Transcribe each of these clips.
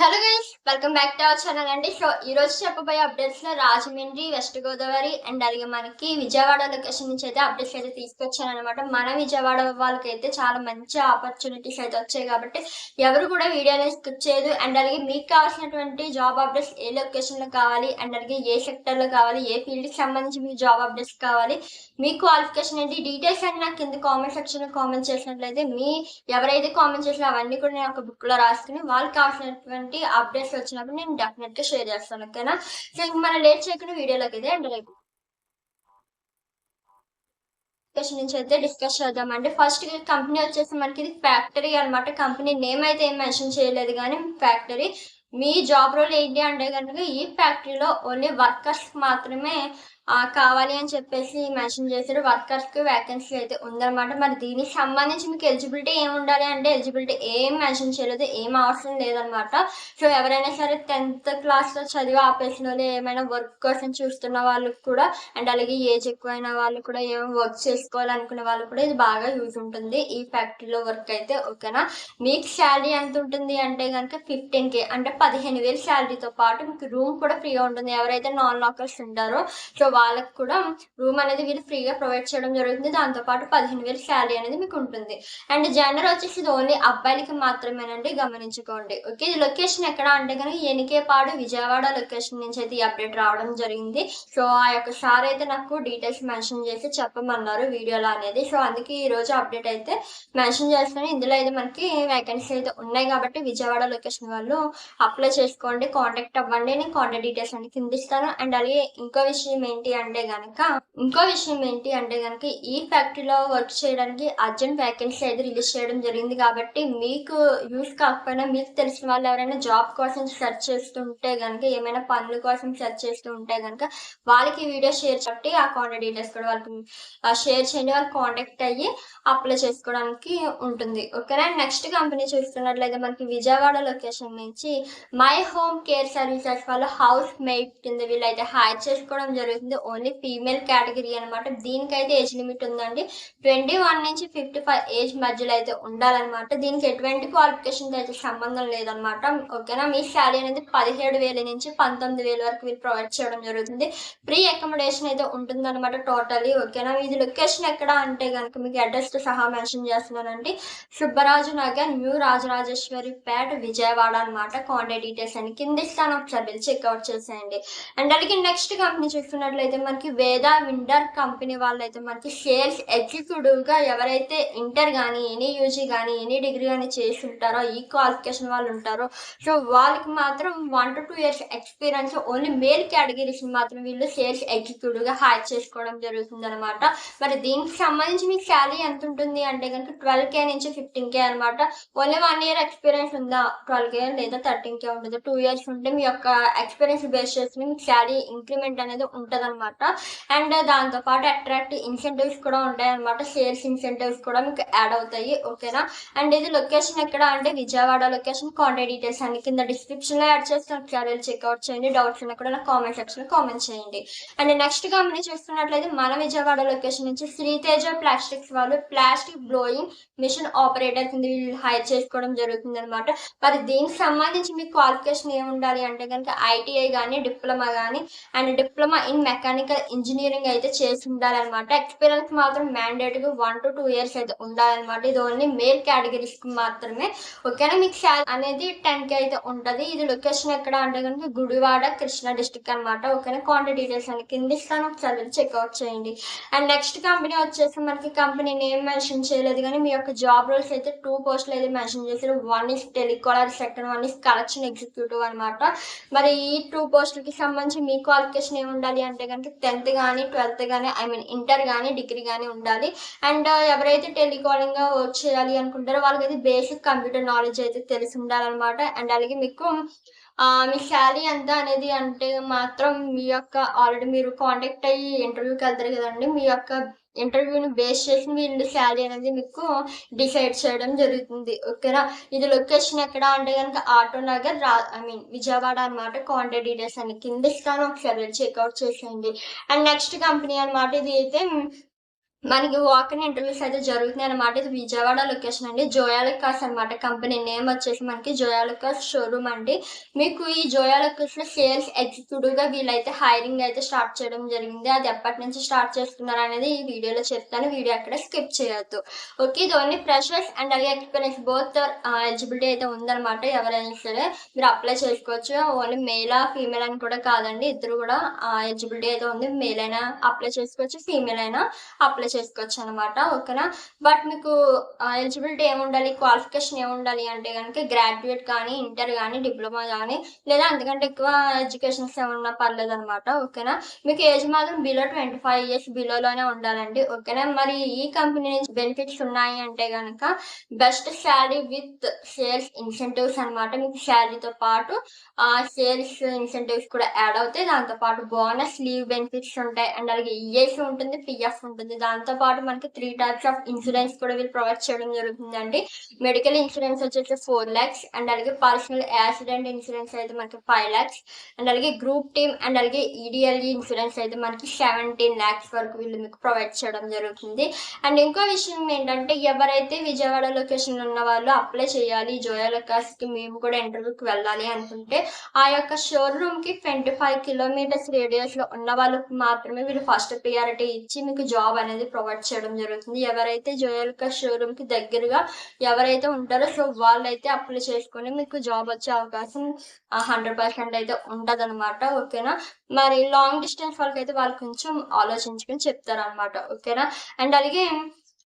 Hello guys welcome back to our channel అండి. So ఈ రోజు చెప్పబోయే అప్డేట్స్ లో రాజమండ్రి, వెస్ట్ గోదావరి అండ్ అలాగే మనకి విజయవాడ లొకేషన్ నుంచి అయితే అప్డేట్స్ అయితే తీసుకొచ్చాను అనమాట. మన విజయవాడ వాళ్ళకైతే చాలా మంచి ఆపర్చునిటీస్ అయితే వచ్చాయి కాబట్టి ఎవరు కూడా వీడియోని స్కిప్ చేయదు. అండ్ అలాగే మీకు కావాల్సినటువంటి జాబ్ అప్డేట్స్ ఏ లొకేషన్ లో కావాలి అండ్ అలాగే ఏ సెక్టర్ లో కావాలి, ఏ ఫీల్డ్ కి సంబంధించి మీకు జాబ్ అప్డేట్స్ కావాలి, మీ క్వాలిఫికేషన్ ఏంటి, డీటెయిల్స్ అన్ని నాకు కింద కామెంట్ సెక్షన్ లో కామెంట్ చేసినట్లయితే ఎవరైతే కామెంట్ చేసినా అవన్నీ కూడా నేను ఒక బుక్ లో రాసుకుని వాళ్ళకి కావాల్సినటువంటి అప్డేట్స్ వచ్చినప్పుడు నేను డెఫినెట్ గా షేర్ చేస్తాను. ఓకేనా? సో ఇంక మనం లేట్ చేయకుండా వీడియోలోకి అయితే అండ్ నుంచి అయితే డిస్కస్ చేద్దామండి. ఫస్ట్ కంపెనీ వచ్చేసి మనకి ఇది ఫ్యాక్టరీ అనమాట. కంపెనీ నేమ్ అయితే ఏం మెన్షన్ చేయలేదు కానీ ఫ్యాక్టరీ. మీ జాబ్ రోల్ ఏంటి అంటే కనుక ఈ ఫ్యాక్టరీలో ఓన్లీ వర్కర్స్ మాత్రమే కావాలి అని చెప్పేసి మెన్షన్ చేశారు. వర్కర్స్కి వేకెన్సీ అయితే ఉందన్నమాట. మరి దీనికి సంబంధించి మీకు ఎలిజిబిలిటీ ఏమి ఉండాలి అంటే ఎలిజిబిలిటీ ఏం మెన్షన్ చేయలేదు, ఏం అవసరం లేదనమాట. సో ఎవరైనా సరే 10th క్లాస్లో చదివి ఆపేసిన వాళ్ళు, ఏమైనా వర్క్ కోసం చూస్తున్న వాళ్ళకి కూడా అండ్ అలాగే ఏజ్ ఎక్కువైన వాళ్ళు కూడా ఏమైనా వర్క్ చేసుకోవాలనుకునే వాళ్ళు కూడా ఇది బాగా యూజ్ ఉంటుంది ఈ ఫ్యాక్టరీలో వర్క్ అయితే. ఓకేనా? మీకు శాలరీ ఎంత ఉంటుంది అంటే కనుక 15K అంటే 15,000 శాలరీతో పాటు మీకు రూమ్ కూడా ఫ్రీగా ఉంటుంది. ఎవరైతే నాన్ లాకర్స్ ఉంటారో సో వాళ్ళకి కూడా రూమ్ అనేది వీళ్ళు ఫ్రీగా ప్రొవైడ్ చేయడం జరుగుతుంది. దాంతోపాటు 15,000 శాలరీ అనేది మీకు ఉంటుంది. అండ్ జెండర్ వచ్చేసి ఇది ఓన్లీ అబ్బాయిలకి మాత్రమేనండి, గమనించుకోండి. ఓకే, ఇది లొకేషన్ ఎక్కడ అంటే కనుక ఎనికేపాడు విజయవాడ లొకేషన్ నుంచి అయితే ఈ అప్డేట్ రావడం జరిగింది. సో ఆ యొక్క సార్ అయితే నాకు డీటెయిల్స్ మెన్షన్ చేసి చెప్పమన్నారు వీడియోలో అనేది. సో అందుకే ఈ రోజు అప్డేట్ అయితే మెన్షన్ చేస్తాను. ఇందులో అయితే మనకి వేకెన్సీ అయితే ఉన్నాయి కాబట్టి విజయవాడ లొకేషన్ వాళ్ళు అప్లై చేసుకోండి, కాంటాక్ట్ అవ్వండి. నేను కాంటాక్ట్ డీటెయిల్స్ అన్ని కింద ఇస్తాను. అండ్ అలాగే ఇంకో విషయం ఏంటి అంటే గనక ఈ ఫ్యాక్టరీలో వర్క్ చేయడానికి అర్జెంట్ వేకెన్సీ అయితే రిలీజ్ చేయడం జరిగింది కాబట్టి మీకు యూస్ కాకపోయినా మీకు తెలిసిన వాళ్ళు ఎవరైనా జాబ్ కోసం సెర్చ్ చేస్తుంటే గనక, ఏమైనా పనుల కోసం సెర్చ్ చేస్తూ ఉంటే గనక వాళ్ళకి ఈ వీడియో షేర్ చేసి ఆ కాంటాక్ట్ డీటెయిల్స్ కూడా వాళ్ళకి షేర్ చేయండి. వాళ్ళు కాంటాక్ట్ అయ్యి అప్లై చేసుకోవడానికి ఉంటుంది. ఓకేనా? నెక్స్ట్ కంపెనీ చూస్తున్నట్లయితే మనకి విజయవాడ లొకేషన్ నుంచి మై హోమ్ కేర్ సర్వీసెస్ వాళ్ళు హౌస్ మేట్ కింద వీళ్ళైతే హైర్ చేసుకోవడం జరుగుతుంది. ఓన్లీ ఫీమేల్ కేటగిరీ అనమాట. దీనికైతే ఏజ్ లిమిట్ ఉందండి. 21 నుంచి 55 ఏజ్ మధ్యలో అయితే ఉండాలన్నమాట. దీనికి ఎటువంటి క్వాలిఫికేషన్ అయితే సంబంధం లేదనమాట. ఓకేనా? మీ శాలరీ అనేది 17,000 నుంచి 19,000 వరకు వీళ్ళు ప్రొవైడ్ చేయడం జరుగుతుంది. ఫ్రీ అకామిడేషన్ అయితే ఉంటుందన్నమాట టోటలీ. ఓకేనా? ఇది లొకేషన్ ఎక్కడ అంటే కనుక మీకు అడ్రస్ తో సహా మెన్షన్ చేస్తున్నానండి. సుబ్బరాజు నగర్, న్యూ రాజరాజేశ్వరి పేట, విజయవాడ అనమాట. కాంటాక్ట్ డీటెయిల్స్ అని కింద ఇస్తాను, ఒకసారి చెక్అవుట్ చేసేయండి. అండ్ అలాగే నెక్స్ట్ కంపెనీ చూస్తున్నట్లయితే మనకి వేదా విండర్ కంపెనీ వాళ్ళైతే మనకి సేల్స్ ఎగ్జిక్యూటివ్ గా ఎవరైతే ఇంటర్ కానీ ఎనీ యూజీ కానీ ఎనీ డిగ్రీ కానీ చేసి ఉంటారో, ఈ క్వాలిఫికేషన్ వాళ్ళు ఉంటారో సో వాళ్ళకి మాత్రం 1 to 2 years experience only male categories మాత్రం వీళ్ళు సేల్స్ ఎగ్జిక్యూటివ్ గా హైర్ చేసుకోవడం జరుగుతుంది అనమాట. మరి దీనికి సంబంధించి మీకు శాలరీ ఎంత ఉంటుంది అంటే కనుక 12K నుంచి 15K అనమాట. ఓన్లీ 1 year ఎక్స్పీరియన్స్ ఉందా 12K లేదా 13K ఉంటుంది. 2 years ఉంటే మీ యొక్క ఎక్స్పీరియన్స్ బేస్ చేసుకుని మీకు శాలరీ ఇంక్రిమెంట్ అనేది ఉంటుంది అనమాట. అండ్ దాంతోపాటు అట్రాక్టివ్ ఇన్సెంటివ్స్ కూడా ఉంటాయి అనమాట. సేల్స్ ఇన్సెంటివ్స్ కూడా మీకు యాడ్ అవుతాయి. ఓకేనా? అండ్ ఇది లొకేషన్ ఎక్కడ అంటే విజయవాడ లొకేషన్. కాంటాక్ట్ డీటెయిల్స్ అన్ని కింద డిస్క్రిప్షన్ లో యాడ్ చేస్తాను, ఒకసారి చెక్అవుట్ చేయండి. డౌట్స్ ఉన్నా కూడా నాకు కామెంట్ సెక్షన్ లో కామెంట్ చేయండి. అండ్ నెక్స్ట్ కంపెనీ చూస్తున్నట్లయితే మన విజయవాడ లొకేషన్ నుంచి శ్రీతేజ ప్లాస్టిక్స్ వాళ్ళు ప్లాస్టిక్ బ్లోయింగ్ మిషన్ ఆపరేటర్ కింద వీళ్ళు హైర్ చేసుకోవడం జరుగుతుంది అనమాట. మరి దీనికి సంబంధించి మీకు క్వాలిఫికేషన్ ఏమి ఉండాలి అంటే కనుక ఐటీఐ కానీ డిప్లొమా కానీ and diploma in mechanical engineering అయితే చేసి ఉండాలన్నమాట. ఎక్స్పీరియన్స్ మాత్రం మ్యాండేట్గా 1 to 2 years అయితే ఉండాలన్నమాట. ఇది ఓన్లీ మేల్ కేటగిరీస్ కి మాత్రమే. ఓకేనా? మీకు శాలరీ అనేది 10K అయితే ఉంటుంది. ఇది లొకేషన్ ఎక్కడ అంటే కనుక గుడివాడ, కృష్ణా డిస్టిక్ అనమాట. ఓకేనా? కాంటాక్ట్ డీటెయిల్స్ అని కింద ఇస్తాను, ఒకసారి చెక్అవుట్ చేయండి. అండ్ నెక్స్ట్ కంపెనీ వచ్చేసి మనకి కంపెనీ నేమ్ మెన్షన్ చేయలేదు కానీ మీ యొక్క జాబ్ రోల్స్ అయితే 2 పోస్టులు అయితే మెన్షన్ చేశారు. 1 is telecaller, second 1 is collection executive అనమాట. మరి ఈ 2 పోస్టులకి సంబంధించి మీ క్వాలిఫికేషన్ ఏమి ఉండాలి అంటే కనుక 10th కానీ 12th కానీ ఇంటర్ కానీ డిగ్రీ కానీ ఉండాలి. అండ్ ఎవరైతే టెలికాలింగ్ గా వర్క్ చేయాలి అనుకుంటారో వాళ్ళకైతే బేసిక్ కంప్యూటర్ నాలెడ్జ్ అయితే తెలిసి ఉండాలన్నమాట. అండ్ అలాగే మీకు మీ శాలరీ ఎంత అనేది అంటే మాత్రం మీ యొక్క ఆల్రెడీ మీరు కాంటాక్ట్ అయ్యి ఇంటర్వ్యూకి వెళ్తారు కదండి, మీ యొక్క ఇంటర్వ్యూని బేస్ చేసి వీళ్ళు శాలరీ అనేది మీకు డిసైడ్ చేయడం జరుగుతుంది. ఓకేనా? ఇది లొకేషన్ ఎక్కడ అంటే కనుక ఆటో నగర్ విజయవాడ అనమాట. కాంటాక్ట్ డీటెయిల్స్ అన్ని కింద ఇస్తాను, ఒకసారి చెక్అవుట్ చేసేయండి. అండ్ నెక్స్ట్ కంపెనీ అనమాట. ఇది అయితే మనకి వాక్-ఇన్ ఇంటర్వ్యూస్ అయితే జరుగుతున్నాయన్నమాట. ఇది విజయవాడ లొకేషన్ అండి. జోయాలుకాస్ అనమాట. కంపెనీ నేమ్ వచ్చేసి మనకి జోయాలుకాస్ షోరూమ్ అండి. మీకు ఈ జోయాలుకాస్‌లో సేల్స్ ఎగ్జిక్యూటివ్‌గా వీళ్ళైతే హైరింగ్ అయితే స్టార్ట్ చేయడం జరిగింది. అది ఎప్పటినుంచి స్టార్ట్ చేస్తున్నారనేది ఈ వీడియోలో చెప్తాను. వీడియో అక్కడ స్కిప్ చేయొద్దు. ఓకే. ఇది ఓన్లీ ఫ్రెషర్స్ అండ్ అలాగే ఎక్స్‌పీరియన్స్ బోత్ ఎలిజిబిలిటీ అయితే ఉందన్నమాట. ఎవరైనా సరే మీరు అప్లై చేసుకోవచ్చు. ఓన్లీ మేలా, ఫీమేల్ అని కూడా కాదండి. ఇద్దరు కూడా ఎలిజిబిలిటీ అయితే ఉంది. మేల్ అయినా అప్లై చేసుకోవచ్చు. ఫీమేల్ అయినా అప్లై చేసుకోవచ్చనమాట. ఓకేనా. బట్ మీకు ఎలిజిబిలిటీ ఏముండాలి, క్వాలిఫికేషన్ ఏముండాలి అంటే గనక గ్రాడ్యుయేట్ కానీ, ఇంటర్ గానీ, డిప్లొమా గానీ లేదా అంతకంటే ఎక్కువ ఎడ్యుకేషన్స్ ఏమన్నా పర్లేదనమాట. ఓకేనా. మీకు ఏజ్ మాత్రం బిలో 25 ఇయర్స్ బిలోలోనే ఉండాలండి. ఓకేనా. మరి ఈ కంపెనీ నుంచి బెనిఫిట్స్ ఉన్నాయి అంటే గనక best salary with sales incentives అనమాట. మీకు శాలరీతో పాటు సేల్స్ ఇన్సెంటివ్స్ కూడా యాడ్ అవుతాయి. దాంతో పాటు బోనస్, లీవ్ బెనిఫిట్స్ ఉంటాయి. అండ్ అలాగే ఈఎస్ఐ ఉంటుంది, పీఎఫ్ ఉంటుంది. దాంతో పాటు మనకి 3 టైప్స్ ఆఫ్ ఇన్సూరెన్స్ కూడా వీళ్ళు ప్రొవైడ్ చేయడం జరుగుతుందండి. మెడికల్ ఇన్సూరెన్స్ వచ్చేసి 4 lakhs అండ్ అలాగే పర్సనల్ యాక్సిడెంట్ ఇన్సూరెన్స్ అయితే మనకి 5 lakhs అండ్ అలాగే గ్రూప్ టీమ్ అండ్ అలాగే ఈడిఎల్ఈ ఇన్సూరెన్స్ అయితే మనకి 17 lakhs వరకు వీళ్ళు మీకు ప్రొవైడ్ చేయడం జరుగుతుంది. అండ్ ఇంకో విషయం ఏంటంటే ఎవరైతే విజయవాడ లొకేషన్‌లో ఉన్న వాళ్ళు అప్లై చేయాలి జోయాలుకాస్‌కి మేము కూడా ఇంటర్వ్యూకి వెళ్ళాలి అనుకుంటే ఆ యొక్క షోరూమ్‌కి 25 కిలోమీటర్స్ రేడియస్‌లో ఉన్న వాళ్ళకి మాత్రమే వీళ్ళు ఫస్ట్ ప్రియారిటీ ఇచ్చి మీకు జాబ్ అనేది ప్రొవైడ్ చేయడం జరుగుతుంది. ఎవరైతే జోయాలుకాస్ షోరూమ్‌కి దగ్గరగా ఎవరైతే ఉంటారో సో వాళ్ళైతే అప్లై చేసుకొని మీకు జాబ్ వచ్చే అవకాశం 100% అయితే ఉంటదనమాట. ఓకేనా. మరి లాంగ్ డిస్టెన్స్ వాళ్ళకైతే వాళ్ళు కొంచెం ఆలోచించుకొని చెప్తారనమాట. ఓకేనా. అండ్ అలాగే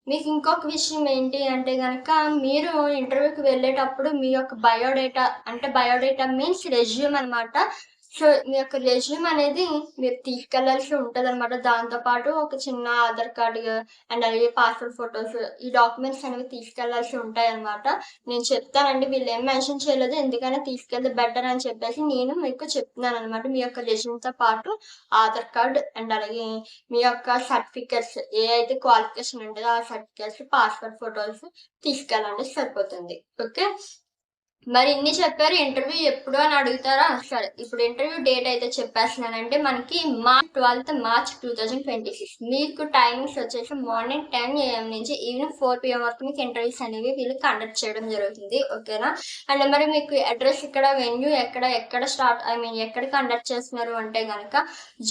మీకు ఇంకొక విషయం ఏంటి అంటే గనక మీరు ఇంటర్వ్యూకి వెళ్ళేటప్పుడు మీ యొక్క బయోడేటా అంటే బయోడేటా మీన్స్ రెజ్యూమ్ అనమాట. సో మీ యొక్క రెజ్యూమ్ అనేది మీరు తీసుకెళ్లాల్సి ఉంటదనమాట. దాంతో పాటు ఒక చిన్న ఆధార్ కార్డ్ అండ్ అలాగే పాస్‌పోర్ట్ ఫోటోస్ ఈ డాక్యుమెంట్స్ అనేవి తీసుకెళ్లాల్సి ఉంటాయన్నమాట. నేను చెప్తానండి. వీళ్ళేం మెన్షన్ చేయలేదు. ఎందుకైనా తీసుకెళ్తే బెటర్ అని చెప్పేసి నేను మీకు చెప్తున్నాననమాట. మీ యొక్క రెజ్యూమ్‌తో పాటు ఆధార్ కార్డ్ అండ్ అలాగే మీ యొక్క సర్టిఫికేట్స్ ఏ అయితే క్వాలిఫికేషన్ ఉంటదో ఆ సర్టిఫికేట్స్, పాస్‌పోర్ట్ ఫోటోస్ తీసుకెళ్ళండి సరిపోతుంది. ఓకే. మరి ఇన్ని చెప్పారు. ఇంటర్వ్యూ ఎప్పుడు అని అడుగుతారా? సరే. ఇప్పుడు ఇంటర్వ్యూ డేట్ అయితే చెప్పేస్తున్నానంటే మనకి మార్చ్ 2026 మీకు టైమింగ్స్ వచ్చేసి మార్నింగ్ 10 AM నుంచి ఈవినింగ్ 4 PM వరకు మీకు ఇంటర్వ్యూస్ అనేవి వీళ్ళు కండక్ట్ చేయడం జరుగుతుంది. ఓకేనా. అండ్ మరి మీకు అడ్రస్ ఇక్కడ వెన్యూ ఎక్కడ స్టార్ట్ ఎక్కడ కండక్ట్ చేస్తున్నారు అంటే గనక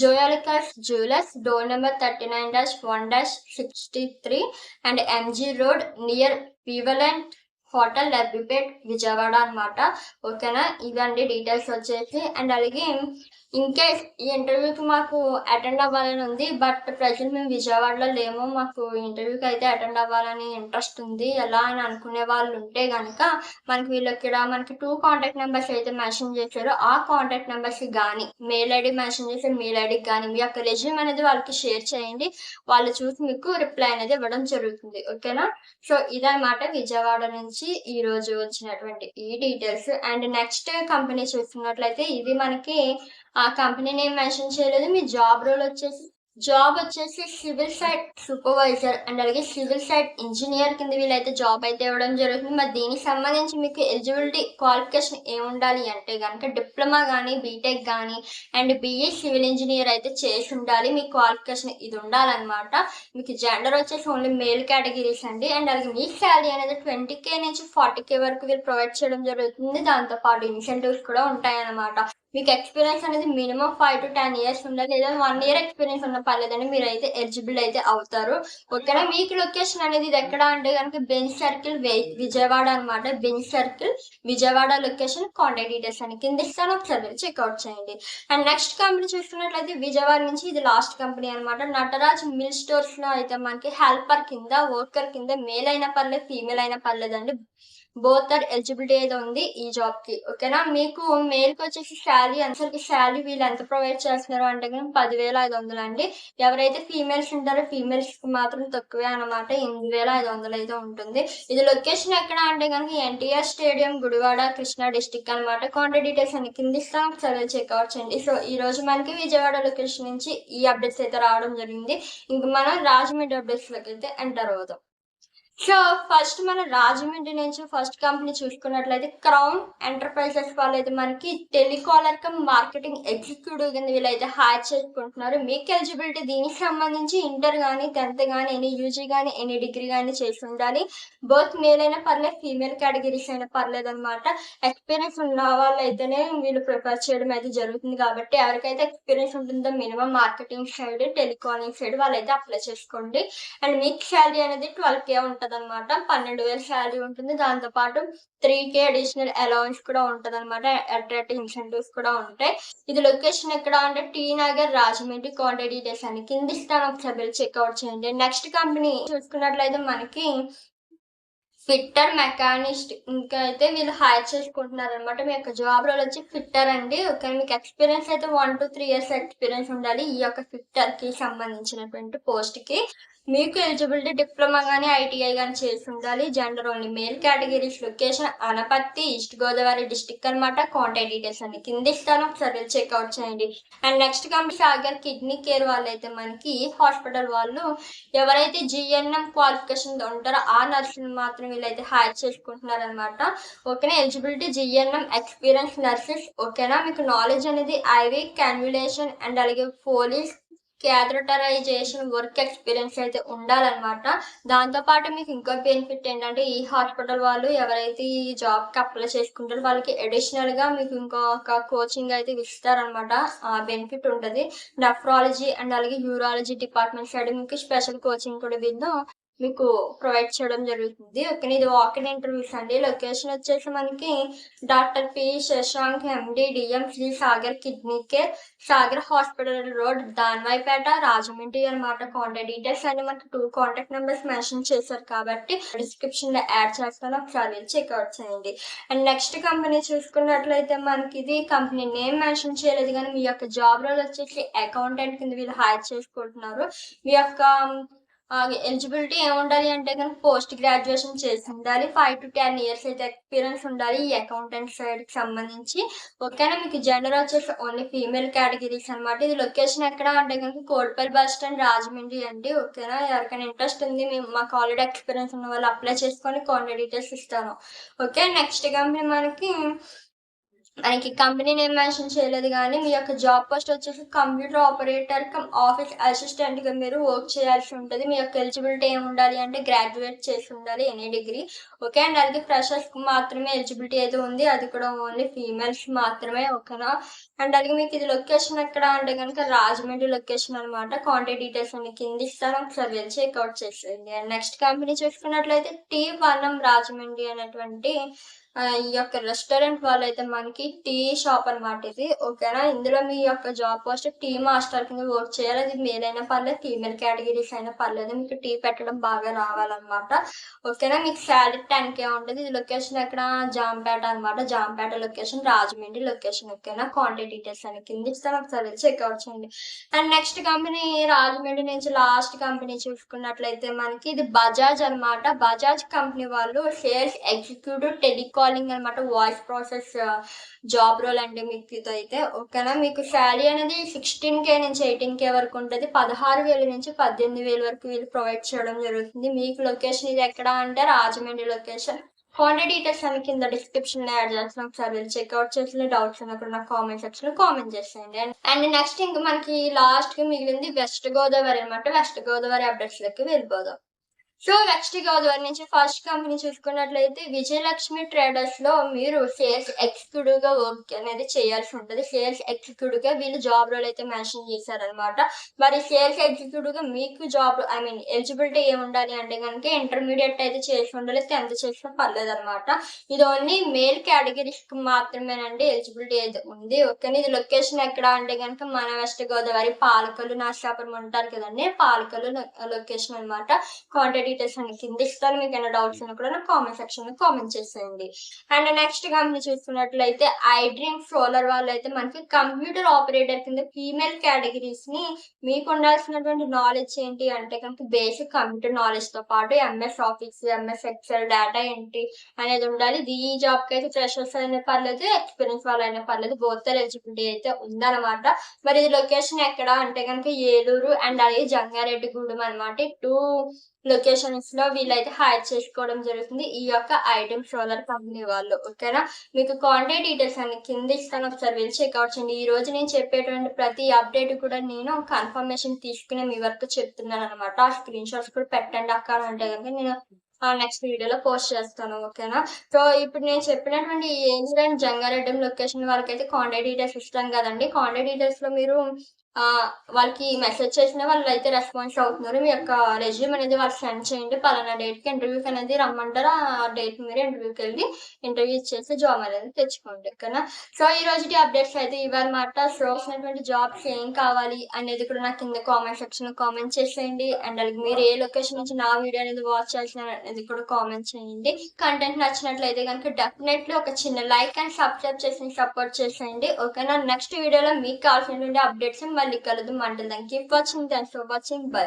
Joyalukkas jewellers door number 39-1-63 and MG road near వివలెంట్ హోటల్ లబ్బిపేట్ విజయవాడ అనమాట. ఓకేనా. ఇవండి డీటెయిల్స్ వచ్చేసి. అండ్ అలాగే ఇన్‌కేస్ ఈ ఇంటర్వ్యూకి మాకు అటెండ్ అవ్వాలని ఉంది. బట్ ప్రెజెంట్ మేము విజయవాడలో లేము. మాకు ఇంటర్వ్యూకి అయితే అటెండ్ అవ్వాలని ఇంట్రెస్ట్ ఉంది. ఎలా అని అనుకునే వాళ్ళు ఉంటే గనక వీళ్ళిక్కడ మనకి 2 కాంటాక్ట్ నెంబర్స్ అయితే మెన్షన్ చేశారు. ఆ కాంటాక్ట్ నెంబర్స్‌కి గానీ మెయిల్ ఐడీ మెన్షన్ చేసిన మెయిల్ ఐడీకి గానీ మీ యొక్క రెజ్యూమ్ అనేది వాళ్ళకి షేర్ చేయండి. వాళ్ళు చూసి మీకు రిప్లై అనేది ఇవ్వడం జరుగుతుంది. ఓకేనా. సో ఇదనమాట విజయవాడ నుంచి ఈరోజు వచ్చినటువంటి ఈ డీటెయిల్స్. అండ్ నెక్స్ట్ కంపెనీ చూస్తున్నట్లయితే ఇది మనకి ఆ కంపెనీ నేమ్ మెన్షన్ చేయలేదు. మీ జాబ్ వచ్చేసి సివిల్ సైట్ సూపర్వైజర్ అండ్ అలాగే సివిల్ సైట్ ఇంజినియర్ కింద వీళ్ళైతే జాబ్ అయితే ఇవ్వడం జరుగుతుంది. మరి దీనికి సంబంధించి మీకు ఎలిజిబిలిటీ క్వాలిఫికేషన్ ఏముండాలి అంటే గనక డిప్లొమా గానీ, బీటెక్ గానీ అండ్ బీఈ సివిల్ ఇంజినియర్ అయితే చేసి ఉండాలి. మీ క్వాలిఫికేషన్ ఇది ఉండాలనమాట. మీకు జెండర్ వచ్చేసి ఓన్లీ మేల్ కేటగిరీస్ అండి. అండ్ అలాగే మీ శాలరీ అనేది 20K నుంచి 40K వరకు వీళ్ళు ప్రొవైడ్ చేయడం జరుగుతుంది. దాంతో పాటు ఇన్సెంటివ్స్ కూడా ఉంటాయన్నమాట. మీకు ఎక్స్‌పీరియన్స్ అనేది మినిమమ్ 5-10 ఇయర్స్ ఉండాలి. లేదా 1 ఇయర్ ఎక్స్‌పీరియన్స్ ఉన్నా పర్లేదండి. మీరైతే ఎలిజిబుల్ అయితే అవుతారు. ఓకేనా. మీకు లొకేషన్ అనేది ఇది ఎక్కడ అంటే గనుక బెంజ్ సర్కిల్ విజయవాడ అనమాట. Benz circle Vijayawada location contact details అని కింద ఇస్తాను. ఒకసారి మీరు చెక్‌ఔట్ చేయండి. అండ్ నెక్స్ట్ కంపెనీ చూసుకున్నట్లయితే విజయవాడ నుంచి ఇది లాస్ట్ కంపెనీ అనమాట. నటరాజ్ మిల్ స్టోర్స్‌లో అయితే మనకి హెల్పర్ కింద, వర్కర్ కింద మేల్ అయినా పర్లేదు, ఫీమేల్ అయినా పర్లేదండి. బోత్ ఆర్ ఎలిజిబిలిటీ అయితే ఉంది ఈ జాబ్‌కి. ఓకేనా. మీకు మేల్‌కి వచ్చేసి శాలరీ వీళ్ళు ఎంత ప్రొవైడ్ చేస్తున్నారు అంటే గనుక 10,500 అండి. ఎవరైతే ఫీమేల్స్ ఉంటారో ఫీమేల్స్‌కి మాత్రం తక్కువే అనమాట. 8,500 అయితే ఉంటుంది. ఇది లొకేషన్ ఎక్కడ అంటే గనుక ఎన్టీఆర్ స్టేడియం గుడివాడ కృష్ణా డిస్ట్రిక్ట్ అనమాట. కాంటాక్ట్ డీటెయిల్స్ అన్ని కింద ఇస్తాను. ఒకసారి చెక్‌ఔట్ చేయండి. సో ఈరోజు మనకి విజయవాడ లొకేషన్ నుంచి ఈ అప్డేట్స్ అయితే రావడం జరిగింది. ఇంక మనం రాజమండ్రి అప్డేట్స్‌లోకి అయితే ఎంటర్ అవుదాం. సో, ఫస్ట్ మనం రాజమండ్రి నుంచి ఫస్ట్ కంపెనీ చూసుకున్నట్లయితే క్రౌన్ ఎంటర్‌ప్రైజెస్ వాళ్ళైతే మనకి టెలికాలర్ కమ్ మార్కెటింగ్ ఎగ్జిక్యూటివ్ కింద వీళ్ళైతే హైర్ చేసుకుంటున్నారు. మీకు ఎలిజిబిలిటీ దీనికి సంబంధించి ఇంటర్ గాని, 10థ్ గాని, ఎనీ యూజీ గాని, ఎనీ డిగ్రీ గాని చేసుండాలి. బోత్ మేల్ అయినా పర్లేదు, ఫీమేల్ కేటగిరీస్ అయినా పర్లేదనమాట. ఎక్స్‌పీరియన్స్ ఉన్న వాళ్ళైతేనే వీళ్ళు ప్రిఫర్ చేయడం అయితే జరుగుతుంది కాబట్టి, ఎవరికైతే ఎక్స్‌పీరియన్స్ ఉంటుందో minimum marketing side, telecalling side వాళ్ళైతే అప్లై చేసుకోండి. అండ్ మీకు శాలరీ అనేది 12,000 ఉంటదనమాట. 12,000 శాలరీ ఉంటుంది. దాంతో పాటు 3,000 అడిషనల్ అలవెన్స్ కూడా ఉంటదనమాట. అట్రాక్టివ్ ఇన్సెంటివ్స్ కూడా ఉంటాయి. ఇది లొకేషన్ ఎక్కడ అంటే T Nagar, Rajahmundry. Contact details అన్ని కింద ఇస్తాను. ఒకసారి వెళ్ళి చెక్‌ఔట్ చేయండి. నెక్స్ట్ కంపెనీ చూసుకున్నట్లయితే మనకి ఫిట్టర్, మెకానిస్ట్ ఇంకా అయితే వీళ్ళు హైర్ చేసుకుంటున్నారనమాట. మీ యొక్క జాబ్ రోల్ వచ్చి ఫిట్టర్ అండి. ఓకే. మీకు ఎక్స్‌పీరియన్స్ అయితే 1-3 ఇయర్స్ ఎక్స్‌పీరియన్స్ ఉండాలి. ఈ యొక్క ఫిట్టర్‌కి సంబంధించినటువంటి పోస్ట్‌కి. మీకు ఎలిజిబిలిటీ డిప్లొమా గాని, ఐటీఐ గాని చేసుండాలి. Gender only male categories. Location Anaparthi, east Godavari district అనమాట. కాంటాక్ట్ డీటెయిల్స్ అన్ని కింద ఇస్తాను. ఒకసారి వెళ్ళి చెక్‌ఔట్ చేయండి. And next company Sagar kidney care వాళ్ళైతే మనకి హాస్పిటల్ వాళ్ళు ఎవరైతే జీఎన్ఎం క్వాలిఫికేషన్ ఉంటారో ఆ నర్సులు మాత్రం వీళ్ళైతే హైర్ చేసుకుంటున్నారనమాట. ఓకేనా. Eligibility GNM experience nurses. ఓకేనా. మీకు నాలెడ్జ్ అనేది ఐవి కాన్వ్యులేషన్ అండ్ అలాగే పోలీస్ క్యాథటరైజేషన్ వర్క్ ఎక్స్పీరియన్స్ అయితే ఉండాలనమాట. దాంతో పాటు మీకు ఇంకో బెనిఫిట్ ఏంటంటే ఈ హాస్పిటల్ వాళ్ళు ఎవరైతే ఈ జాబ్‌కి అప్లై చేసుకుంటారో వాళ్ళకి అడిషనల్‌గా మీకు ఇంకొక కోచింగ్ అయితే ఇస్తారనమాట. ఆ బెనిఫిట్ ఉంటది. నెఫ్రాలజీ అండ్ అలాగే యూరాలజీ డిపార్ట్మెంట్ సైడ్ మీకు స్పెషల్ కోచింగ్ కూడా వీళ్ళు మీకు ప్రొవైడ్ చేయడం జరుగుతుంది. ఓకేనా. ఇది వాక్-ఇన్ ఇంటర్వ్యూస్ అండి. లొకేషన్ వచ్చేసి మనకి doctor P. Shashank MD, DM Shri Sagar kidney care, Sagar hospital road, Danavaipeta, Rajahmundry అనమాట. కాంటాక్ట్ డీటెయిల్స్ అన్ని మనకి 2 కాంటాక్ట్ నెంబర్స్ మెన్షన్ చేశారు కాబట్టి డిస్క్రిప్షన్‌లో యాడ్ చేస్తాను. ఒకసారి వెళ్ళి చెక్‌ఔట్ చేయండి. అండ్ నెక్స్ట్ కంపెనీ చూసుకున్నట్లయితే మనకి ఇది కంపెనీ నేమ్ మెన్షన్ చేయలేదు గానీ మీ యొక్క జాబ్ రోల్ వచ్చేసి అకౌంటెంట్ కింద వీళ్ళు హైర్ చేసుకుంటున్నారు. మీ యొక్క ఎలిజిబిలిటీ ఏముండాలి అంటే గనుక పోస్ట్ గ్రాడ్యుయేషన్ చేసుండాలి. 5-10 ఇయర్స్ అయితే ఎక్స్‌పీరియన్స్ ఉండాలి ఈ అకౌంటెంట్ సైడ్‌కి సంబంధించి. ఓకేనా. మీకు జెండర్ వచ్చేసి ఓన్లీ ఫీమేల్ కేటగిరీస్ అనమాట. ఇది లొకేషన్ ఎక్కడ అంటే గనుక కోటిపల్లి బస్ స్టాండ్, రాజమండ్రి అండి. ఓకేనా. ఎవరికైనా ఇంట్రెస్ట్ ఉంది మాకు ఆల్రెడీ ఎక్స్‌పీరియన్స్ ఉన్న వాళ్ళు అప్లై చేసుకొని కాంటాక్ట్ డీటెయిల్స్ ఇస్తాను. ఓకే. నెక్స్ట్ కంపెనీ మనకి కంపెనీ నేమ్ మెన్షన్ చేయలేదు గానీ, మీ యొక్క జాబ్ పోస్ట్ వచ్చేసి కంప్యూటర్ ఆపరేటర్ కమ్ ఆఫీస్ అసిస్టెంట్‌గా మీరు వర్క్ చేయాల్సి ఉంటది. మీ యొక్క ఎలిజిబిలిటీ ఏముండాలి అంటే గ్రాడ్యుయేట్ చేసి ఉండాలి ఎనీ డిగ్రీ. ఓకే. అండ్ అలాగే ఫ్రెషర్స్‌కి మాత్రమే ఎలిజిబిలిటీ అయితే ఉంది. అది కూడా ఓన్లీ ఫీమేల్స్ మాత్రమే. ఓకేనా. అండ్ అలాగే మీకు ఇది లొకేషన్ ఎక్కడ అంటే గనుక రాజమండ్రి లొకేషన్ అనమాట. కాంటాక్ట్ డీటెయిల్స్ అన్ని కింద ఇస్తాను. ఒకసారి వెళ్ళి చెక్‌ఔట్ చేసేయండి. అండ్ నెక్స్ట్ కంపెనీ చూసుకున్నట్లయితే టీ వనం రాజమండ్రి అనేటువంటి ఈ యొక్క రెస్టారెంట్ వాళ్ళైతే మనకి టీ షాప్ అనమాట ఇది. ఓకేనా. ఇందులో మీ యొక్క జాబ్ పోస్ట్ టీ మాస్టర్ కింద వర్క్ చేయాలి. అది మేల్ అయినా పర్లేదు, ఫీమేల్ కేటగిరీస్ అయినా పర్లేదు. మీకు టీ పెట్టడం బాగా రావాలనమాట. ఓకేనా. మీకు శాలరీ 10,000 ఉంటది. ఇది లొకేషన్ ఎక్కడ జాంపేట అనమాట. Jampeta location, Rajahmundry location. ఓకేనా. కాంటాక్ట్ డీటెయిల్స్ అన్ని కింద ఇస్తాను. ఒకసారి చెక్‌ఔట్ చేయండి. అండ్ నెక్స్ట్ కంపెనీ రాజమండ్రి నుంచి లాస్ట్ కంపెనీ చూసుకున్నట్లయితే మనకి ఇది బజాజ్ అనమాట. బజాజ్ కంపెనీ వాళ్ళు సేల్స్ ఎగ్జిక్యూటివ్ టెలికాలింగ్ అనమాట. వాయిస్ ప్రాసెస్ జాబ్ రోల్ అండి మీకు ఇదైతే. ఓకేనా. మీకు శాలరీ అనేది 16,000 నుంచి 18,000 వరకు ఉంటది. 16,000 నుంచి 18,000 వరకు వీళ్ళు ప్రొవైడ్ చేయడం జరుగుతుంది. మీకు లొకేషన్ ఇది ఎక్కడ అంటే రాజమండ్రి లొకేషన్. కాంటాక్ట్ డీటెయిల్స్ అన్ని కింద డిస్క్రిప్షన్‌లో యాడ్ చేస్తాను. ఒకసారి వెళ్ళి చెక్‌ఔట్ చేసి డౌట్స్ ఉన్నా కూడా నాకు కామెంట్ సెక్షన్‌లో కామెంట్ చేసేయండి. అండ్ నెక్స్ట్ ఇంక మనకి లాస్ట్‌కి మిగిలింది వెస్ట్ గోదావరి అనమాట. వెస్ట్ గోదావరి అప్డేట్స్‌లోకి వెళ్ళిపోదాం. సో, నెక్స్ట్ గోదావరి నుంచి ఫస్ట్ కంపెనీ చూసుకున్నట్లయితే విజయలక్ష్మి ట్రేడర్స్‌లో మీరు సేల్స్ ఎగ్జిక్యూటివ్‌గా వర్క్ అనేది చేయాల్సి ఉంటది. సేల్స్ ఎగ్జిక్యూటివ్‌గా వీళ్ళు జాబ్ రోల్ అయితే మెన్షన్ చేశారనమాట. మరి సేల్స్ ఎగ్జిక్యూటివ్‌గా మీకు జాబ్ ఎలిజిబిలిటీ ఏముండాలి అంటే గనుక ఇంటర్మీడియేట్ అయితే చేసి ఉండాలి. 10థ్ చేసినా పర్లేదనమాట. ఇది ఓన్లీ మేల్ కేటగిరీస్‌కి మాత్రమేనండి ఎలిజిబిలిటీ అయితే ఉంది. ఓకేనా. ఇది లొకేషన్ ఎక్కడ అంటే గనుక మన వెస్ట్ గోదావరి పాలకొల్లు, నరసాపురం ఉంటారు కదండీ! పాలకొల్లు లొకేషన్ అనమాట. కాంటాక్ట్ డీటెయిల్స్ అన్ని కింద ఇస్తాను. మీకు ఏమైనా డౌట్స్ ఉన్నా కూడా నాకు కామెంట్ సెక్షన్‌లో కామెంట్ చేసేయండి. అండ్ నెక్స్ట్ కంపెనీ చూసుకున్నట్లయితే ఐ డ్రీమ్ సోలార్ వాళ్ళైతే మనకి కంప్యూటర్ ఆపరేటర్ కింద ఫీమేల్ కేటగిరీస్‌ని మీకు ఉండాల్సినటువంటి నాలెడ్జ్ ఏంటి అంటే కనుక బేసిక్ కంప్యూటర్ నాలెడ్జ్‌తో పాటు MS office, MS Excel, data entry అనేది ఉండాలి. ఈ జాబ్‌కి అయితే ఫ్రెషర్స్ అయినా పర్లేదు, ఎక్స్‌పీరియన్స్ వాళ్ళైనా పర్లేదు. బోత్ ఎలిజిబిలిటీ అయితే ఉందన్నమాట. మరి ఇది లొకేషన్ ఎక్కడ అంటే గనుక ఏలూరు అండ్ అలాగే జంగారెడ్డిగూడెం అనమాట. 2 లొకేషన్స్ లో వీళ్ళైతే హైర్ చేసుకోవడం జరుగుతుంది ఈ యొక్క ఐటెం సోలార్ కంపెనీ వాళ్ళు. ఓకేనా? మీకు కాంటాక్ట్ డీటెయిల్స్ అన్ని కింద ఇస్తాను, ఒకసారి వెళ్ళి చెక్అవుట్ చేయండి. ఈ రోజు నేను చెప్పేటువంటి ప్రతి అప్డేట్ కూడా నేను కన్ఫర్మేషన్ తీసుకుని మీ వరకు చెప్తున్నాను అనమాట. ఆ స్క్రీన్ షాట్స్ కూడా పెట్టండి అక్క అని అంటే కనుక నేను నెక్స్ట్ వీడియోలో పోస్ట్ చేస్తాను. ఓకేనా? సో ఇప్పుడు నేను చెప్పినటువంటి ఏంజల్ జంగారెడ్డి లొకేషన్ వరకైతే కాంటాక్ట్ డీటెయిల్స్ ఇస్తాం కదండి. కాంటాక్ట్ డీటెయిల్స్ లో మీరు వాళ్ళకి మెసేజ్ చేసిన వాళ్ళైతే రెస్పాన్స్ అవుతున్నారు. మీ యొక్క రెజ్యూమ్ అనేది వాళ్ళకి సెండ్ చేయండి. పలానా డేట్‌కి ఇంటర్వ్యూకి అనేది రమ్మంటారు. ఆ డేట్ మీరు ఇంటర్వ్యూకెళ్ళి ఇంటర్వ్యూ ఇచ్చేసి జాబ్ అనేది తెచ్చుకోండి. ఓకేనా? సో ఈ రోజుటి అప్డేట్స్ అయితే ఇవన్నమాట. సో వచ్చినటువంటి జాబ్స్ ఏం కావాలి అనేది కూడా నాకు కింద కామెంట్ సెక్షన్‌లో కామెంట్ చేసేయండి. అండ్ అలాగే మీరు ఏ లొకేషన్ నుంచి నా వీడియో అనేది వాచ్ చేస్తున్నారు అనేది కూడా కామెంట్ చేయండి. కంటెంట్ నచ్చినట్లయితే గనుక డెఫినెట్‌లీ ఒక చిన్న లైక్ అండ్ సబ్స్క్రైబ్ చేసి సపోర్ట్ చేసేయండి. ఓకేనా? నెక్స్ట్ వీడియోలో మీకు కావాల్సినటువంటి అప్డేట్స్ మళ్ళీ కలుద్దాం. Until then keep watching. Thanks for watching. By.